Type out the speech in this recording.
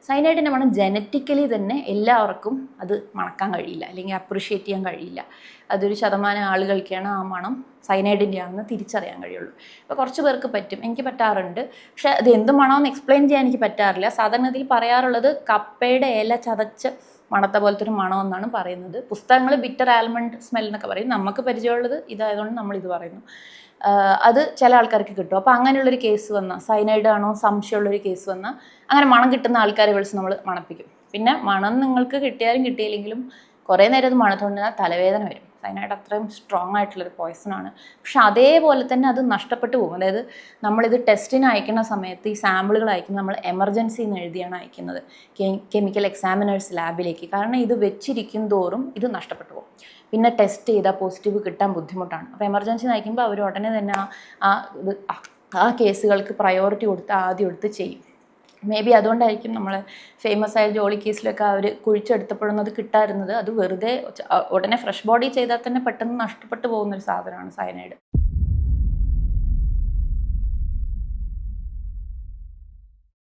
സൈനൈഡിൻ്റെ മണം ജനറ്റിക്കലി തന്നെ എല്ലാവർക്കും അത് മണക്കാൻ കഴിയില്ല, അല്ലെങ്കിൽ അപ്രിഷ്യേറ്റ് ചെയ്യാൻ കഴിയില്ല. അതൊരു ശതമാനം ആളുകൾക്കാണ് ആ മണം സൈനൈഡിൻ്റെ ആണെന്ന് തിരിച്ചറിയാൻ കഴിയുള്ളൂ. ഇപ്പോൾ കുറച്ച് പേർക്ക് പറ്റും, എനിക്ക് പറ്റാറുണ്ട്. പക്ഷേ അത് എന്ത് മണമെന്ന് എക്സ്പ്ലെയിൻ ചെയ്യാൻ എനിക്ക് പറ്റാറില്ല. സാധാരണത്തിൽ പറയാറുള്ളത് കപ്പയുടെ ഇല ചതച്ച് മണത്ത പോലത്തെ ഒരു മണമെന്നാണ് പറയുന്നത്. പുസ്തകങ്ങൾ ബിറ്റർ ആൽമണ്ട് സ്മെൽ എന്നൊക്കെ പറയും. നമുക്ക് പരിചയമുള്ളത് ഇതായതുകൊണ്ട് നമ്മളിത് പറയുന്നു. അത് ചില ആൾക്കാർക്ക് കിട്ടും. അപ്പോൾ അങ്ങനെയുള്ളൊരു കേസ് വന്നാൽ, സൈനൈഡ് ആണോ സംശയമുള്ളൊരു കേസ് വന്നാൽ അങ്ങനെ മണം കിട്ടുന്ന ആൾക്കാരെ വിളിച്ച് നമ്മൾ മണപ്പിക്കും. പിന്നെ മണം നിങ്ങൾക്ക് കിട്ടിയാലും കിട്ടിയില്ലെങ്കിലും കുറേ നേരം അത് മണത്തുകൊണ്ടിരുന്നാൽ തലവേദന വരും. സൈനൈഡ് അത്രയും സ്ട്രോങ് ആയിട്ടുള്ളൊരു പോയ്സണാണ്. പക്ഷെ അതേപോലെ തന്നെ അത് നഷ്ടപ്പെട്ടു പോകും. അതായത് നമ്മളിത് ടെസ്റ്റിന് അയക്കുന്ന സമയത്ത് ഈ സാമ്പിളുകൾ അയക്കുന്നത് നമ്മൾ എമർജൻസി എന്ന് എഴുതിയാണ് അയക്കുന്നത് കെമിക്കൽ എക്സാമിനേഴ്സ് ലാബിലേക്ക്. കാരണം ഇത് വെച്ചിരിക്കും തോറും ഇത് നഷ്ടപ്പെട്ടു പോകും. പിന്നെ ടെസ്റ്റ് ചെയ്താൽ പോസിറ്റീവ് കിട്ടാൻ ബുദ്ധിമുട്ടാണ്. അപ്പോൾ എമർജൻസി അയക്കുമ്പോൾ അവർ ഉടനെ തന്നെ ആ കേസുകൾക്ക് പ്രയോറിറ്റി കൊടുത്ത് ആദ്യം എടുത്ത് ചെയ്യും. മേ ബി അതുകൊണ്ടായിരിക്കും നമ്മൾ ഫേമസ് ആയ ജോളി കേസിലൊക്കെ അവർ കുഴിച്ചെടുത്തപ്പോഴൊന്നും അത് കിട്ടാറുന്നത്. അത് വെറുതെ ഉടനെ ഫ്രഷ് ബോഡി ചെയ്താൽ തന്നെ പെട്ടെന്ന് നഷ്ടപ്പെട്ടു പോകുന്നൊരു സാധനമാണ് സയനൈഡ്.